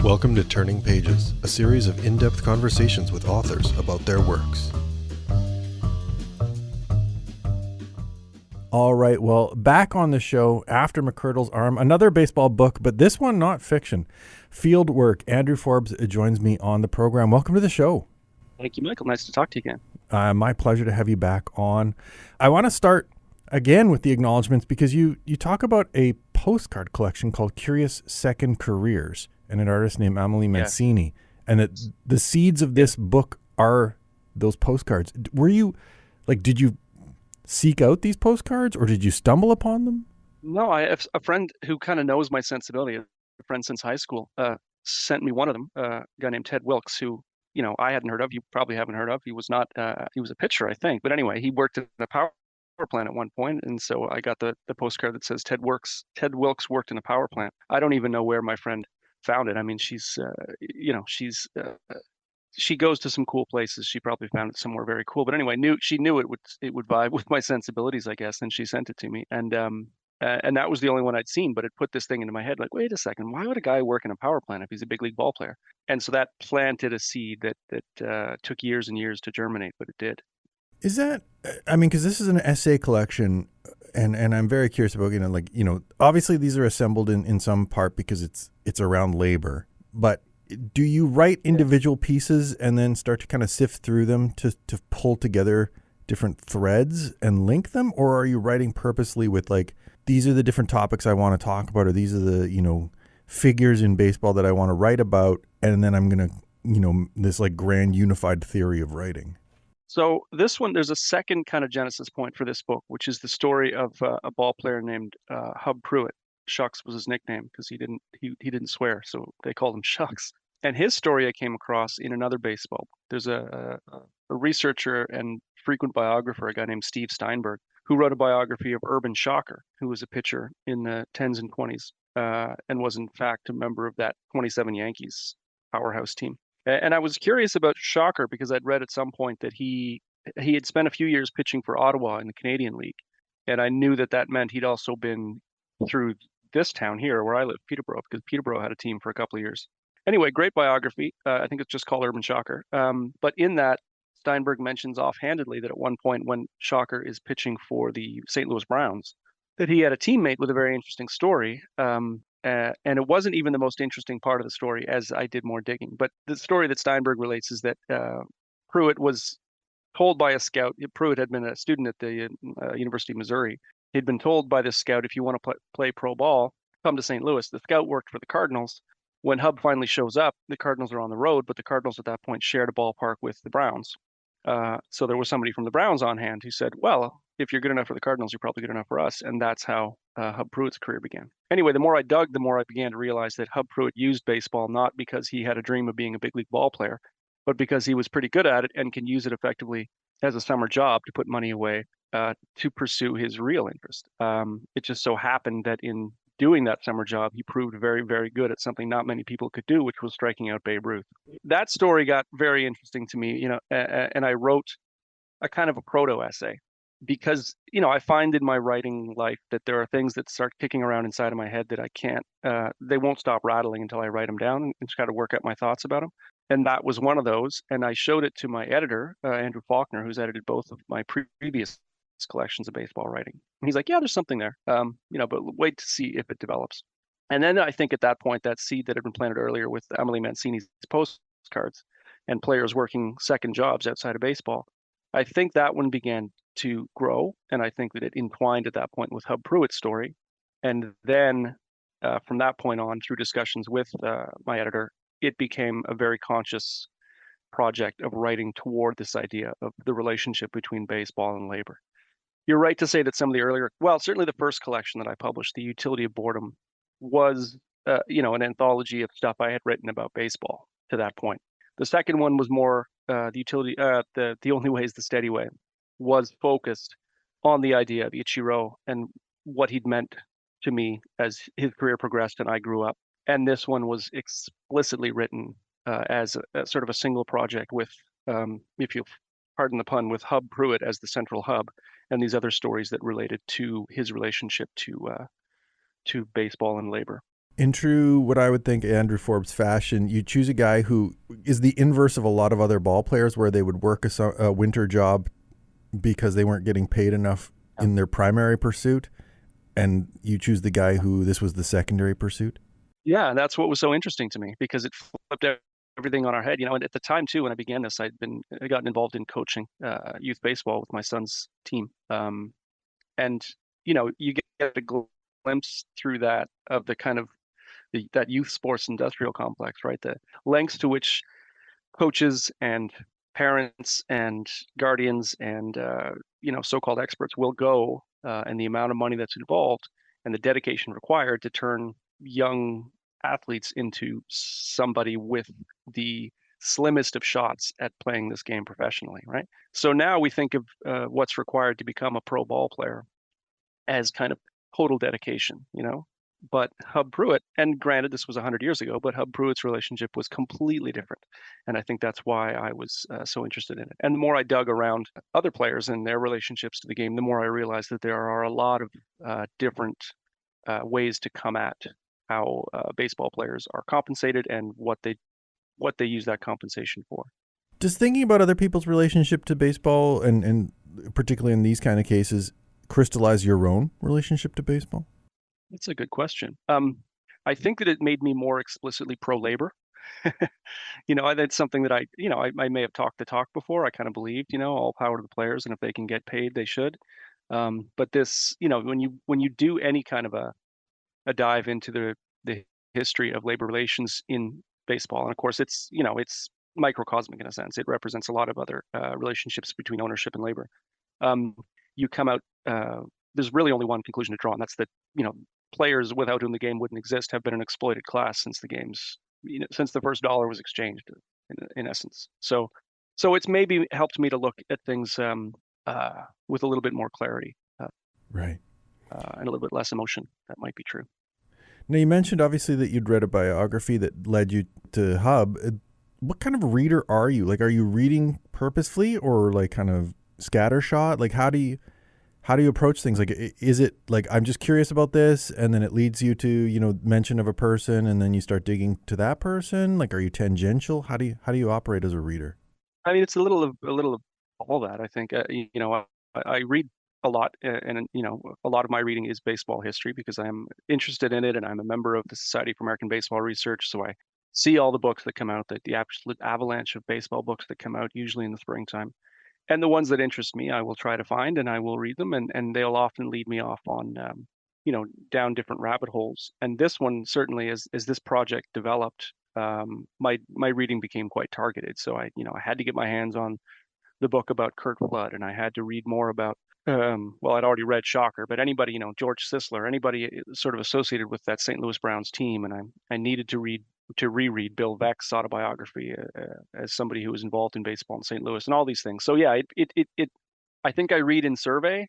Welcome to Turning Pages, a series of in-depth conversations with authors about their works. All right, well, back on the show after McCurdle's Arm, another baseball book, but this one not fiction. Field work. Andrew Forbes joins me on the program. Welcome to the show. Thank you, Michael. Nice to talk to you again. My pleasure to have you back on. I want to start again with the acknowledgments because you talk about a postcard collection called Curious Second Careers and an artist named Emily Mancini, and that the seeds of this book are those postcards. Did you seek out these postcards or did you stumble upon them? No, I have a friend who kind of knows my sensibility, a friend since high school, sent me one of them, a guy named Ted Wilkes, who, I hadn't heard of. You probably haven't heard of. He was not, he was a pitcher, I think. But anyway, he worked at a power plant at one point, and so I got the postcard that says Ted Wilkes worked in a power plant. I don't even know where my friend found it. I mean, she goes to some cool places. She probably found it somewhere very cool. But anyway, she knew it would vibe with my sensibilities, I guess, and she sent it to me. And that was the only one I'd seen, but it put this thing into my head, like, wait a second, why would a guy work in a power plant if he's a big league ball player? And so that planted a seed that took years and years to germinate, but it did. Is that, because this is an essay collection, and I'm very curious about, obviously these are assembled in some part because it's around labor, but do you write individual pieces and then start to kind of sift through them to pull together different threads and link them? Or are you writing purposely with these are the different topics I want to talk about, or these are the, figures in baseball that I want to write about, and then I'm going to, this grand unified theory of writing? So this one, there's a second kind of genesis point for this book, which is the story of a ball player named Hub Pruitt. Shucks was his nickname because he didn't swear, so they called him Shucks. And his story I came across in another baseball. There's a researcher and frequent biographer, a guy named Steve Steinberg, who wrote a biography of Urban Shocker, who was a pitcher in the 10s and 20s and was in fact a member of that 27 Yankees powerhouse team. And I was curious about Shocker because I'd read at some point that he had spent a few years pitching for Ottawa in the Canadian League. And I knew that meant he'd also been through this town here where I live, Peterborough, because Peterborough had a team for a couple of years. Anyway, great biography. I think it's just called Urban Shocker. But in that, Steinberg mentions offhandedly that at one point when Shocker is pitching for the St. Louis Browns, that he had a teammate with a very interesting story. And it wasn't even the most interesting part of the story as I did more digging. But the story that Steinberg relates is that Pruitt was told by a scout. Pruitt had been a student at the University of Missouri. He'd been told by this scout, if you want to play pro ball, come to St. Louis. The scout worked for the Cardinals. When Hub finally shows up, the Cardinals are on the road, but the Cardinals at that point shared a ballpark with the Browns. So there was somebody from the Browns on hand who said, well, if you're good enough for the Cardinals, you're probably good enough for us. And that's how Hub Pruitt's career began. Anyway, the more I dug, the more I began to realize that Hub Pruitt used baseball not because he had a dream of being a big league ball player, but because he was pretty good at it and can use it effectively as a summer job to put money away to pursue his real interest. It just so happened that in doing that summer job, he proved very, very good at something not many people could do, which was striking out Babe Ruth. That story got very interesting to me, and I wrote a kind of a proto essay because, I find in my writing life that there are things that start kicking around inside of my head that I can't, they won't stop rattling until I write them down and try to work out my thoughts about them. And that was one of those. And I showed it to my editor, Andrew Faulkner, who's edited both of my previous collections of baseball writing. And he's like, yeah, there's something there, but wait to see if it develops. And then I think at that point, that seed that had been planted earlier with Emily Mancini's postcards and players working second jobs outside of baseball, I think that one began to grow. And I think that it entwined at that point with Hub Pruitt's story. And then from that point on, through discussions with my editor, it became a very conscious project of writing toward this idea of the relationship between baseball and labor. You're right to say that some of the earlier, certainly the first collection that I published, The Utility of Boredom, was, an anthology of stuff I had written about baseball to that point. The second one was more The Utility, The Only Way is the Steady Way, was focused on the idea of Ichiro and what he'd meant to me as his career progressed and I grew up. And this one was explicitly written as a sort of a single project with, if you pardon the pun, with Hub Pruitt as the central hub, and these other stories that related to his relationship to baseball and labor. In true, what I would think Andrew Forbes fashion, you choose a guy who is the inverse of a lot of other ball players, where they would work a winter job because they weren't getting paid enough in their primary pursuit, and you choose the guy who this was the secondary pursuit. Yeah, and that's what was so interesting to me, because it flipped everything on our head. And at the time too, when I began this, I gotten involved in coaching youth baseball with my son's team, and you get a glimpse through that of the kind of that youth sports industrial complex, right? The lengths to which coaches and parents and guardians and so-called experts will go, and the amount of money that's involved and the dedication required to turn young athletes into somebody with the slimmest of shots at playing this game professionally, right? So now we think of what's required to become a pro ball player as kind of total dedication, But Hub Pruitt, and granted this was 100 years ago, but Hub Pruitt's relationship was completely different. And I think that's why I was so interested in it. And the more I dug around other players and their relationships to the game, the more I realized that there are a lot of different ways to come at how baseball players are compensated and what they use that compensation for. Does thinking about other people's relationship to baseball, and particularly in these kind of cases, crystallize your own relationship to baseball? That's a good question. I think that it made me more explicitly pro-labor. That's something that I may have talked the talk before. I kind of believed, all power to the players, and if they can get paid, they should. But this, when you do any kind of a dive into the history of labor relations in baseball, and of course it's microcosmic in a sense. It represents a lot of other relationships between ownership and labor. You come out. There's really only one conclusion to draw, and that's that players without whom the game wouldn't exist have been an exploited class since the game's since the first dollar was exchanged, in essence. So it's maybe helped me to look at things with a little bit more clarity, right, and a little bit less emotion. That might be true. Now, you mentioned obviously that you'd read a biography that led you to Hub. What kind of reader are you? Like, are you reading purposefully or like kind of scattershot? Like, how do you approach things? Like, is it like, I'm just curious about this, and then it leads you to, mention of a person, and then you start digging to that person? Like, are you tangential? How do you operate as a reader? I mean, it's a little of all that. I think, I read a lot, and a lot of my reading is baseball history because I'm interested in it, and I'm a member of the Society for American Baseball Research. So I see all the books that come out, the absolute avalanche of baseball books that come out usually in the springtime. And the ones that interest me, I will try to find, and I will read them, and they'll often lead me off on, down different rabbit holes. And this one certainly, as this project developed, my reading became quite targeted. So I had to get my hands on the book about Curt Flood, and I had to read more about, well, I'd already read Shocker, but anybody, George Sisler, anybody sort of associated with that St. Louis Browns team, and I needed to reread Bill Veeck's autobiography as somebody who was involved in baseball in St. Louis, and all these things. So yeah, I think I read in survey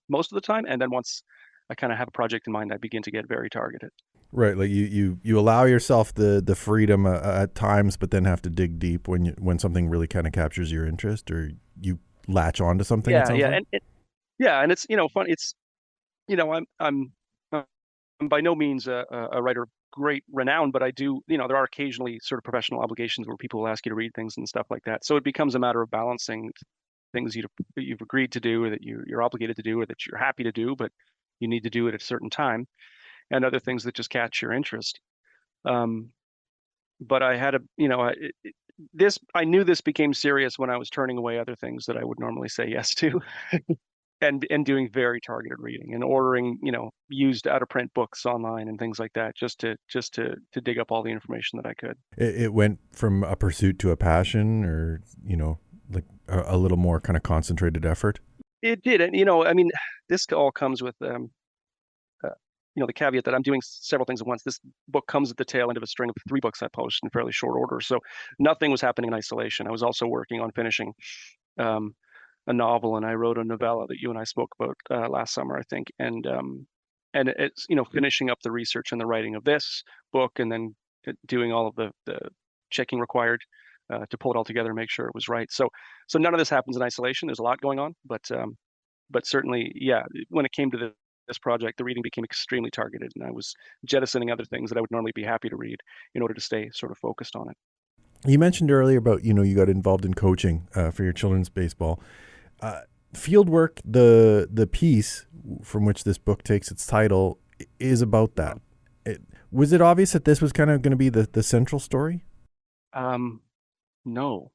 most of the time, and then once I kind of have a project in mind, I begin to get very targeted. Right, like you allow yourself the freedom at times, but then have to dig deep when something really kind of captures your interest, or you latch on to something. Yeah, and it's fun. It's I'm by no means a writer of great renown, but I do, there are occasionally sort of professional obligations where people will ask you to read things and stuff like that. So it becomes a matter of balancing things you've agreed to do, or that you're obligated to do, or that you're happy to do, but you need to do it at a certain time, and other things that just catch your interest. But I had I knew this became serious when I was turning away other things that I would normally say yes to. And doing very targeted reading and ordering, used out of print books online and things like that, just to dig up all the information that I could. It went from a pursuit to a passion, or like a little more kind of concentrated effort. It did, and I mean, this all comes with the caveat that I'm doing several things at once. This book comes at the tail end of a string of 3 books I published in fairly short order, so nothing was happening in isolation. I was also working on finishing a novel, and I wrote a novella that you and I spoke about last summer, I think, and it's finishing up the research and the writing of this book, and then doing all of the checking required to pull it all together and make sure it was right. So none of this happens in isolation. There's a lot going on, but certainly, yeah, when it came to this project, the reading became extremely targeted, and I was jettisoning other things that I would normally be happy to read in order to stay sort of focused on it. You mentioned earlier about, you got involved in coaching for your children's baseball. Fieldwork, the piece from which this book takes its title, is about that. Was it obvious that this was kind of going to be the central story? No.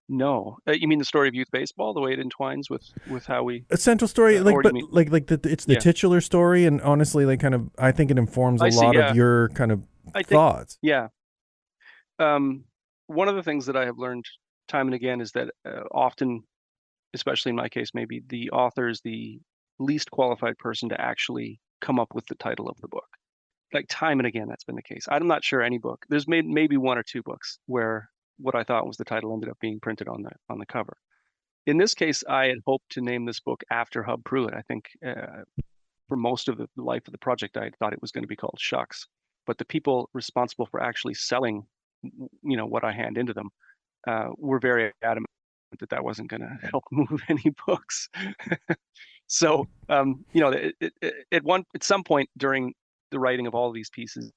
You mean the story of youth baseball, the way it entwines with how we a central story, it's the Yeah. titular story, and honestly, like, kind of, I think it informs a I see, lot yeah. of your kind of I think, thoughts. yeah. One of the things that I have learned time and again is that often, especially in my case, maybe the author is the least qualified person to actually come up with the title of the book. Like, time and again, that's been the case. I'm not sure any book. There's maybe one or two books where what I thought was the title ended up being printed on the cover. In this case, I had hoped to name this book after Hub Pruitt. I think for most of the life of the project, I thought it was going to be called Shucks. But the people responsible for actually selling, what I hand into them, were very adamant that wasn't going to help move any books. So, at some point during the writing of all of these pieces,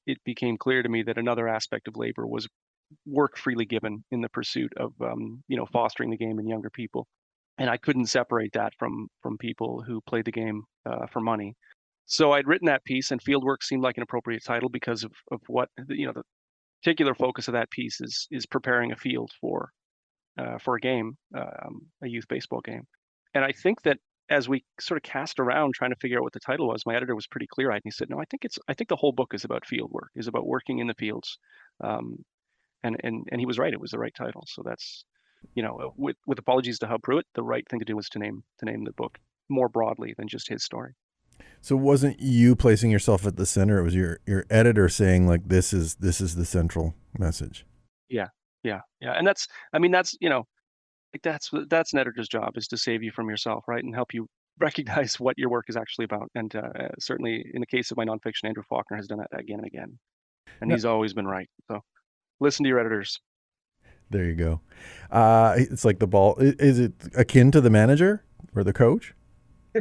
it became clear to me that another aspect of labor was work freely given in the pursuit of, fostering the game in younger people. And I couldn't separate that from people who played the game for money. So I'd written that piece, and Fieldwork seemed like an appropriate title because of what, the particular focus of that piece is preparing a field for a game, a youth baseball game. And I think that as we sort of cast around trying to figure out what the title was, my editor was pretty clear-eyed, and he said, "No, I think the whole book is about field work, is about working in the fields." And he was right; it was the right title. So that's, with apologies to Hub Pruitt, the right thing to do was to name the book more broadly than just his story. So it wasn't you placing yourself at the center; it was your editor saying, like, this is the central message. Yeah. And that's an editor's job, is to save you from yourself, right, and help you recognize what your work is actually about. And certainly in the case of my nonfiction, Andrew Faulkner has done that again and again, and he's always been right. So listen to your editors. There you go. It's like the ball. Is it akin to the manager or the coach?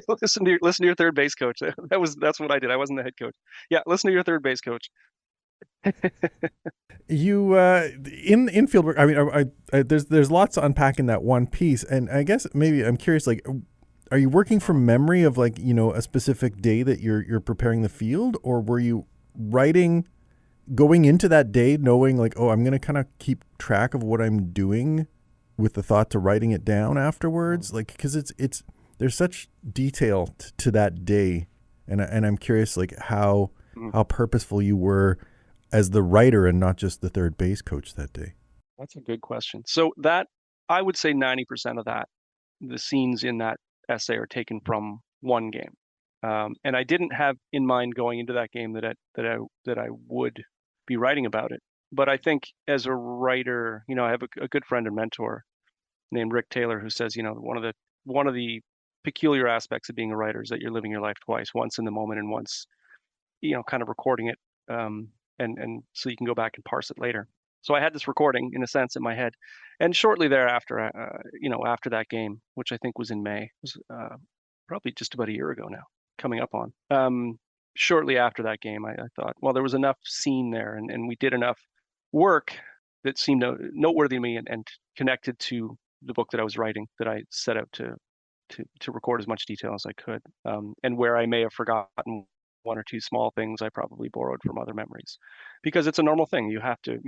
listen to your third base coach. That's what I did. I wasn't the head coach. Yeah, listen to your third base coach. You in Fieldwork, I mean, I there's lots to unpack in that one piece, and I guess maybe I'm curious, like, are you working from memory of, like, a specific day that you're preparing the field, or were you writing going into that day knowing, like, oh, I'm going to kind of keep track of what I'm doing with the thought to writing it down afterwards, like, because it's there's such detail to that day, and I'm curious, like, how purposeful you were as the writer and not just the third base coach that day. That's a good question. So that, I would say 90% of that, the scenes in that essay are taken from one game. And I didn't have in mind going into that game that I would be writing about it. But I think as a writer, I have a good friend and mentor named Rick Taylor, who says, one of the peculiar aspects of being a writer is that you're living your life twice, once in the moment and once, kind of recording it. And so you can go back and parse it later. So I had this recording, in a sense, in my head, and shortly thereafter, after that game, which I think was in May, was probably just about a year ago now, coming up on. Shortly after that game, I thought, well, there was enough scene there, and we did enough work that seemed noteworthy to me and connected to the book that I was writing, that I set out to record as much detail as I could, and where I may have forgotten one or two small things, I probably borrowed from other memories, because it's a normal thing. You have to,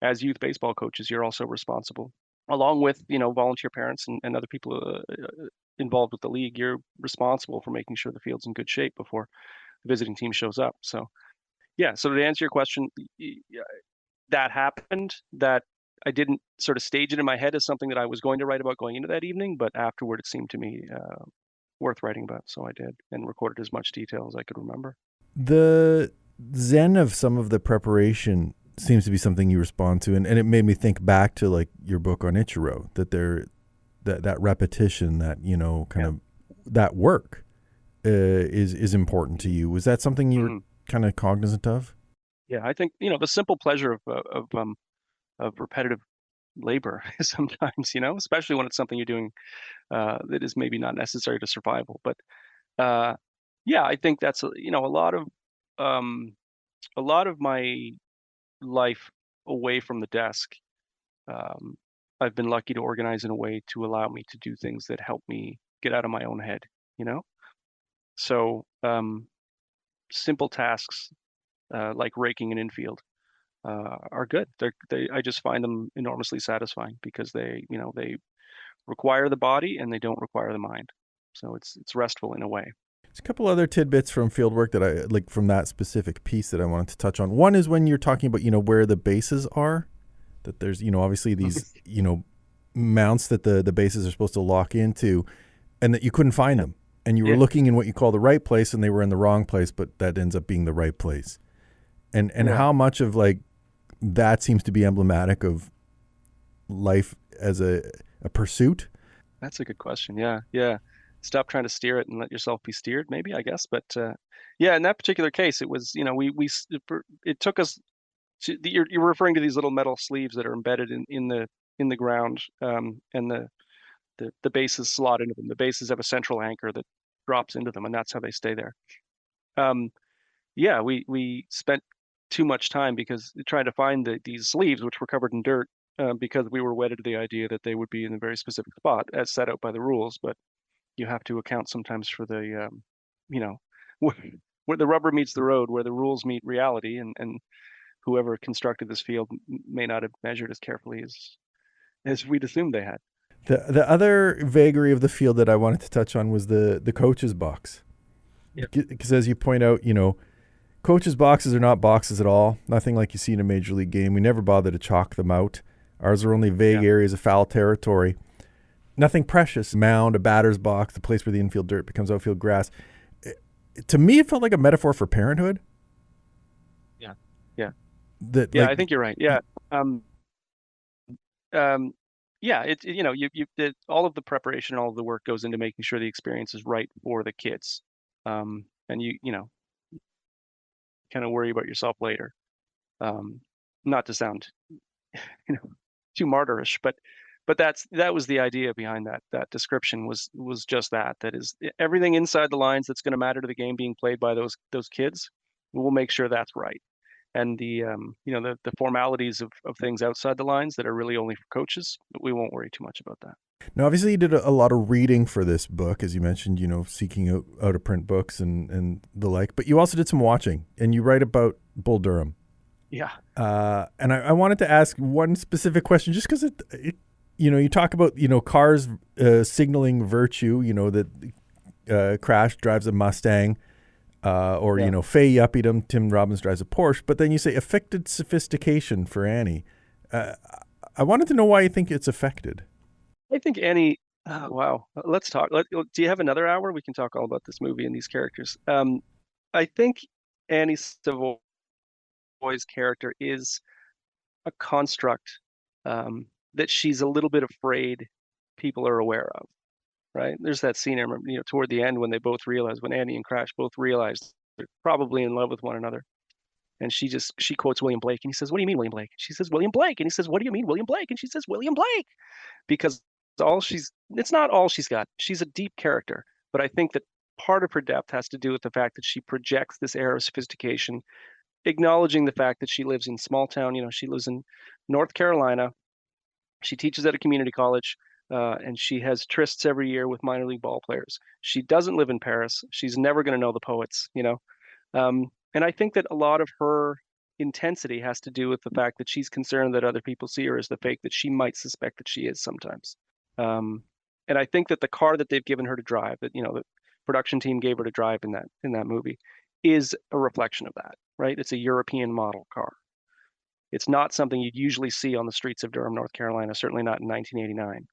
as youth baseball coaches, you're also responsible, along with, volunteer parents and other people involved with the league. You're responsible for making sure the field's in good shape before the visiting team shows up. So, yeah. So to answer your question, that happened. That I didn't sort of stage it in my head as something that I was going to write about going into that evening, but afterward, it seemed to me worth writing about, so I did, and recorded as much detail as I could remember. The zen of some of the preparation seems to be something you respond to, and it made me think back to, like, your book on Ichiro, that repetition, that of that work is important to you. Was that something you were kind of cognizant of? Yeah, I think the simple pleasure of repetitive labor sometimes, especially when it's something you're doing that is maybe not necessary to survival. But uh, yeah, I think that's um, a lot of my life away from the desk. Um, I've been lucky to organize in a way to allow me to do things that help me get out of my own head, you know? So, simple tasks like raking an infield are good. I just find them enormously satisfying because they require the body and they don't require the mind. So it's restful in a way. There's a couple other tidbits from field work that I like from that specific piece that I wanted to touch on. One is when you're talking about, where the bases are, that there's, obviously these, mounts that the bases are supposed to lock into, and that you couldn't find them. And you were looking in what you call the right place, and they were in the wrong place, but that ends up being the right place. And how much of like that seems to be emblematic of life as a pursuit? That's a good question. Yeah, yeah. Stop trying to steer it and let yourself be steered, maybe, I guess. But yeah, in that particular case, it was, it took us to, you're referring to these little metal sleeves that are embedded in the ground, and the bases slot into them. The bases have a central anchor that drops into them, and that's how they stay there. Um, yeah, we spent too much time because trying to find these sleeves, which were covered in dirt, because we were wedded to the idea that they would be in a very specific spot as set out by the rules. But you have to account sometimes for you know, where the rubber meets the road, where the rules meet reality, and whoever constructed this field may not have measured as carefully as we'd assumed they had. The other vagary of the field that I wanted to touch on was the coach's box. Yeah. Because as you point out, coaches' boxes are not boxes at all. Nothing like you see in a major league game. We never bother to chalk them out. Ours are only vague areas of foul territory. Nothing precious. Mound, a batter's box, the place where the infield dirt becomes outfield grass. To me, it felt like a metaphor for parenthood. Yeah. Yeah. I think you're right. Yeah. Yeah, all of the preparation, all of the work goes into making sure the experience is right for the kids. And kind of worry about yourself later. Not to sound, too martyrish, but that was the idea behind that description was just that is everything inside the lines that's going to matter to the game being played by those kids. We'll make sure that's right. And the formalities of things outside the lines that are really only for coaches, we won't worry too much about that. Now, obviously, you did a lot of reading for this book, as you mentioned, seeking out of print books and the like. But you also did some watching, and you write about Bull Durham. Yeah. And I wanted to ask one specific question, just because you talk about cars signaling virtue. That Crash drives a Mustang. Faye yuppied him. Tim Robbins drives a Porsche. But then you say affected sophistication for Annie. I wanted to know why you think it's affected. I think Annie. Wow. Let's talk. Do you have another hour? We can talk all about this movie and these characters. I think Annie Savoy's character is a construct that she's a little bit afraid people are aware of. Right? There's that scene I remember, toward the end when when Annie and Crash both realize they're probably in love with one another. And she quotes William Blake, and he says, "What do you mean, William Blake?" She says, "William Blake." And he says, "What do you mean, William Blake?" And she says, "William Blake." Because it's not all she's got. She's a deep character, but I think that part of her depth has to do with the fact that she projects this air of sophistication, acknowledging the fact that she lives in small town. She lives in North Carolina. She teaches at a community college. And she has trysts every year with minor league ball players. She doesn't live in Paris. She's never going to know the poets, and I think that a lot of her intensity has to do with the fact that she's concerned that other people see her as the fake that she might suspect that she is sometimes. And I think that the car that they've given her to drive, that the production team gave her to drive in that movie, is a reflection of that, right? It's a European model car. It's not something you'd usually see on the streets of Durham, North Carolina, certainly not in 1989.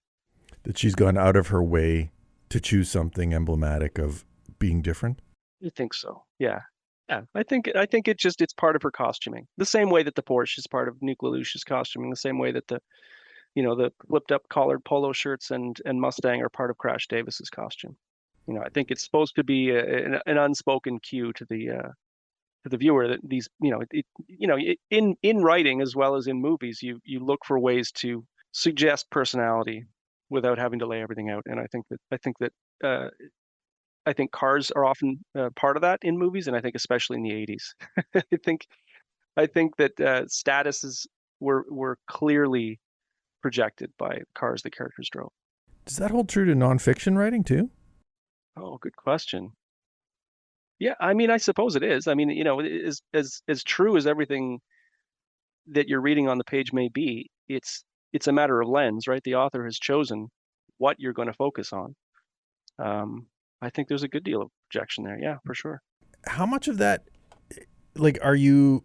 That she's gone out of her way to choose something emblematic of being different? I think so. Yeah. Yeah. I think it's part of her costuming. The same way that the Porsche is part of Nuke LaLoosh's costuming, the same way that the flipped up collared polo shirts and Mustang are part of Crash Davis's costume. I think it's supposed to be an unspoken cue to the viewer that these, in writing as well as in movies, you look for ways to suggest personality without having to lay everything out. And I think that I think cars are often part of that in movies, and I think especially in the 80s. I think that statuses were clearly projected by cars the characters drove. Does that hold true to nonfiction writing too? Oh, good question. Yeah, I mean, I suppose it is. I mean, as true as everything that you're reading on the page may be, it's a matter of lens, right? The author has chosen what you're going to focus on. I think there's a good deal of projection there. Yeah, for sure. How much of that, like, are you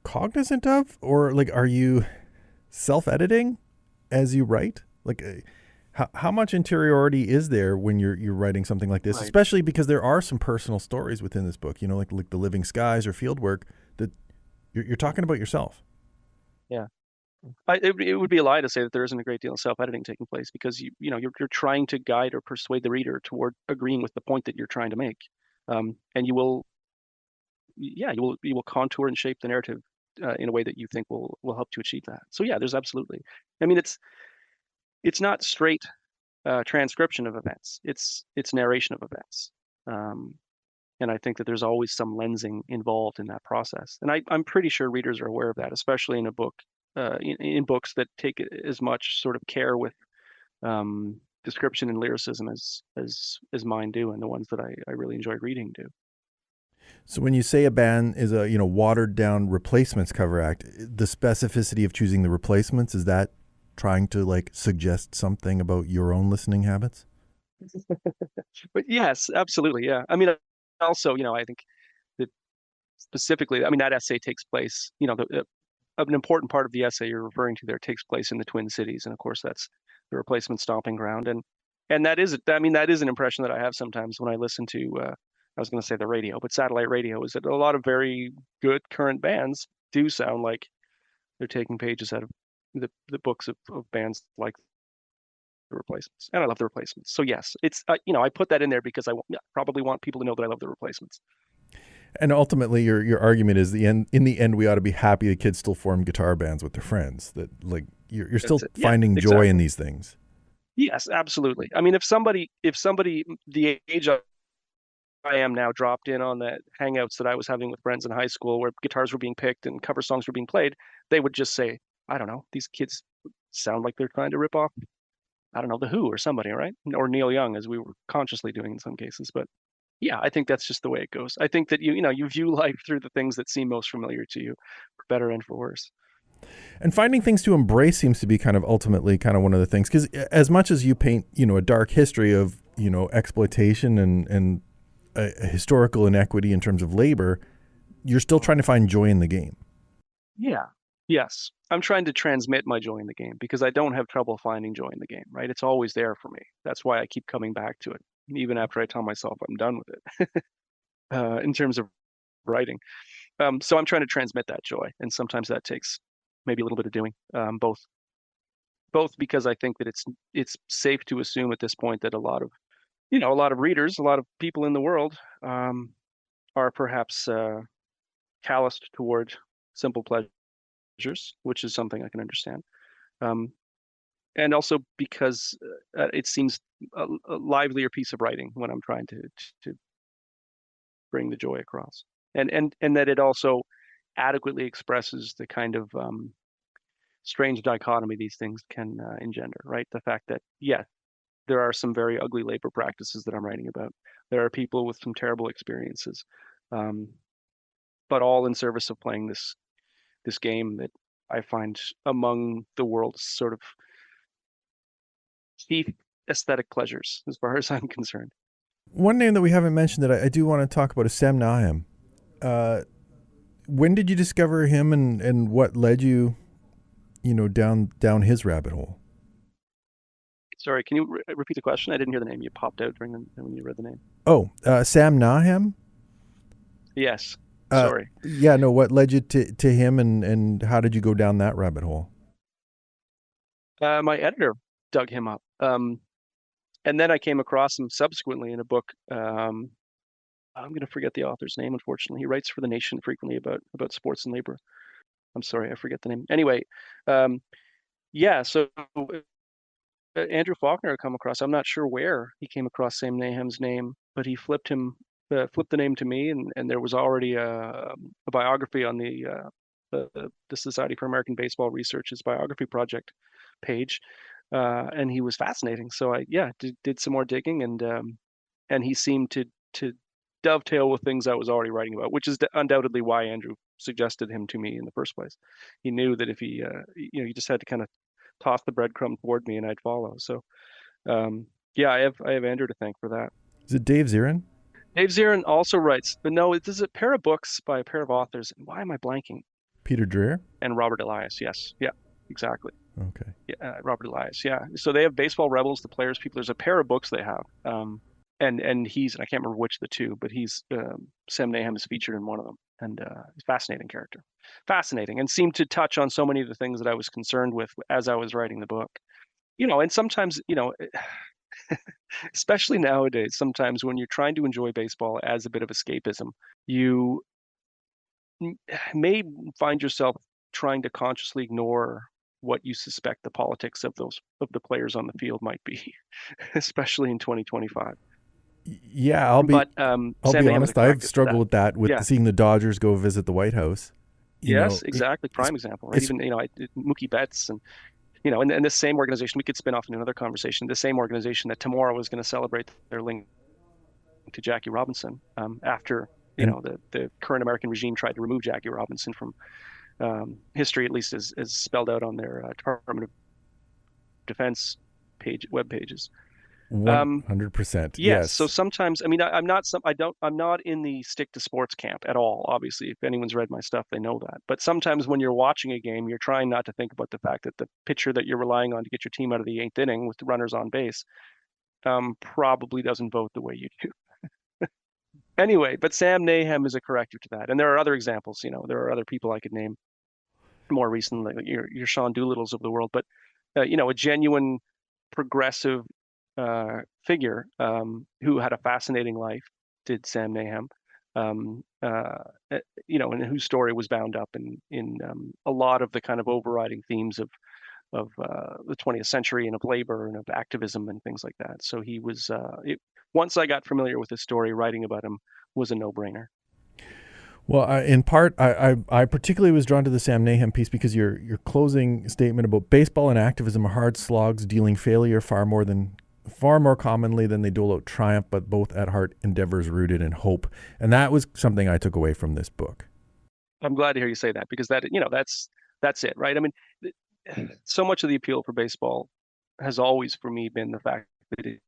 cognizant of, or like, are you self-editing as you write? Like, how much interiority is there when you're writing something like this? Right. Especially because there are some personal stories within this book. You know, like the living skies or field work that you're talking about yourself. Yeah. It would be a lie to say that there isn't a great deal of self-editing taking place, because you're trying to guide or persuade the reader toward agreeing with the point that you're trying to make, and you will contour and shape the narrative in a way that you think will help to achieve that. So yeah, there's absolutely. I mean, it's not straight transcription of events. It's narration of events, and I think that there's always some lensing involved in that process. And I'm pretty sure readers are aware of that, especially in a book, in books that take as much sort of care with description and lyricism as mine do, and the ones that I really enjoyed reading do. So when you say a band is a watered down replacements cover act, the specificity of choosing the replacements, is that trying to like suggest something about your own listening habits? But yes, absolutely, yeah. I mean, also, I think that specifically, I mean, that essay takes place, an important part of the essay you're referring to there takes place in the Twin Cities, and of course, that's the replacement stomping ground, and that is, I mean, that is an impression that I have sometimes when I listen to, I was going to say the radio, but satellite radio, is that a lot of very good current bands do sound like they're taking pages out of the books of bands like the Replacements, and I love the Replacements. So yes, it's I put that in there because probably want people to know that I love the Replacements. And ultimately, your argument is in the end, we ought to be happy the kids still form guitar bands with their friends. That like you're still finding joy in these things. Yes, absolutely. I mean, if somebody the age I am now dropped in on the hangouts that I was having with friends in high school, where guitars were being picked and cover songs were being played, they would just say, I don't know, these kids sound like they're trying to rip off, I don't know, The Who or somebody, right? Or Neil Young, as we were consciously doing in some cases. But yeah, I think that's just the way it goes. I think that you view life through the things that seem most familiar to you, for better and for worse. And finding things to embrace seems to be kind of ultimately kind of one of the things, because as much as you paint, a dark history of, exploitation and a historical inequity in terms of labor, you're still trying to find joy in the game. Yeah. Yes. I'm trying to transmit my joy in the game, because I don't have trouble finding joy in the game, right? It's always there for me. That's why I keep coming back to it, even after I tell myself I'm done with it, in terms of writing. So I'm trying to transmit that joy, and sometimes that takes maybe a little bit of doing, both because I think that it's safe to assume at this point that a lot of readers, a lot of people in the world, are perhaps calloused toward simple pleasures, which is something I can understand, and also because it seems a livelier piece of writing when I'm trying to bring the joy across, and that it also adequately expresses the kind of strange dichotomy these things can engender, right? The fact that, yeah, there are some very ugly labor practices that I'm writing about. There are people with some terrible experiences, but all in service of playing this game that I find among the world's sort of chief aesthetic pleasures, as far as I'm concerned. One name that we haven't mentioned that I do want to talk about is Assem. When did you discover him, and what led you, down his rabbit hole? Sorry, can you repeat the question? I didn't hear the name. You popped out when you read the name. Oh, Sam Nahem? Yes. Sorry. Yeah, no, what led you to him, and how did you go down that rabbit hole? My editor dug him up. And then I came across him subsequently in a book. I'm going to forget the author's name, unfortunately. He writes for The Nation frequently about sports and labor. I'm sorry, I forget the name. Anyway, yeah, so Andrew Faulkner had come across. I'm not sure where he came across Sam Naham's name, but he flipped the name to me, and there was already a biography on the Society for American Baseball Research's biography project page, and he was fascinating. So I did some more digging, and he seemed to dovetail with things I was already writing about, which is undoubtedly why Andrew suggested him to me in the first place. He knew that if he he just had to kind of toss the breadcrumb toward me and I'd follow. So I have Andrew to thank for that. Is it Dave Zirin? Dave Zirin also writes, but no, this is a pair of books by a pair of authors. Why am I blanking? Peter Dreher? And Robert Elias. Yes. Yeah, exactly. Okay. Yeah, Robert Elias. Yeah. So they have Baseball Rebels, the Players People. There's a pair of books they have. And he's, and I can't remember which of the two, but Sam Nahum is featured in one of them. And he's a fascinating character. Fascinating. And seemed to touch on so many of the things that I was concerned with as I was writing the book. And sometimes, especially nowadays, sometimes when you're trying to enjoy baseball as a bit of escapism, you may find yourself trying to consciously ignore what you suspect the politics of the players on the field might be, especially in 2025. Yeah, I'll be honest. I've struggled with that, seeing the Dodgers go visit the White House. Exactly. Prime example, right? Even Mookie Betts and and this same organization, we could spin off in another conversation. The same organization that tomorrow is going to celebrate their link to Jackie Robinson after the current American regime tried to remove Jackie Robinson from history, at least as spelled out on their Department of Defense web pages. 100%. Yes. So sometimes, I'm not in the stick to sports camp at all. Obviously, if anyone's read my stuff, they know that. But sometimes when you're watching a game, you're trying not to think about the fact that the pitcher that you're relying on to get your team out of the 8th inning with the runners on base probably doesn't vote the way you do. Anyway, but Sam Nahum is a corrective to that. And there are other examples. There are other people I could name more recently, like your Sean Doolittles of the world. But a genuine progressive figure who had a fascinating life, did Sam Nahum, and whose story was bound up in a lot of the kind of overriding themes of the 20th century and of labor and of activism and things like that. So he was. Once I got familiar with his story, writing about him was a no-brainer. Well, in part, I particularly was drawn to the Sam Nahum piece because your closing statement about baseball and activism are hard slogs, dealing failure far more commonly than they dole out triumph, but both at heart endeavors rooted in hope. And that was something I took away from this book. I'm glad to hear you say that, because that's it, right? So much of the appeal for baseball has always, for me, been the fact that it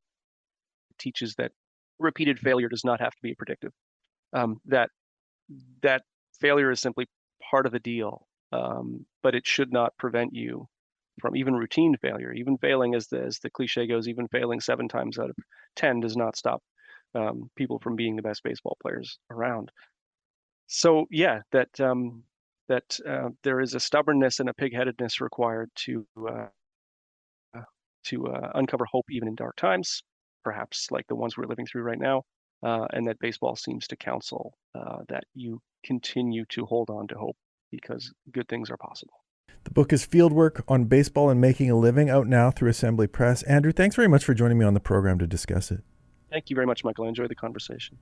teaches that repeated failure does not have to be predictive. That failure is simply part of the deal, but it should not prevent you from even routine failure. Even failing, as the cliche goes, even failing 7 times out of 10 does not stop people from being the best baseball players around. So that there is a stubbornness and a pigheadedness required to uncover hope even in dark times, perhaps like the ones we're living through right now, and that baseball seems to counsel that you continue to hold on to hope, because good things are possible. The book is Fieldwork on Baseball and Making a Living, out now through Assembly Press. Andrew, thanks very much for joining me on the program to discuss it. Thank you very much, Michael. I enjoyed the conversation.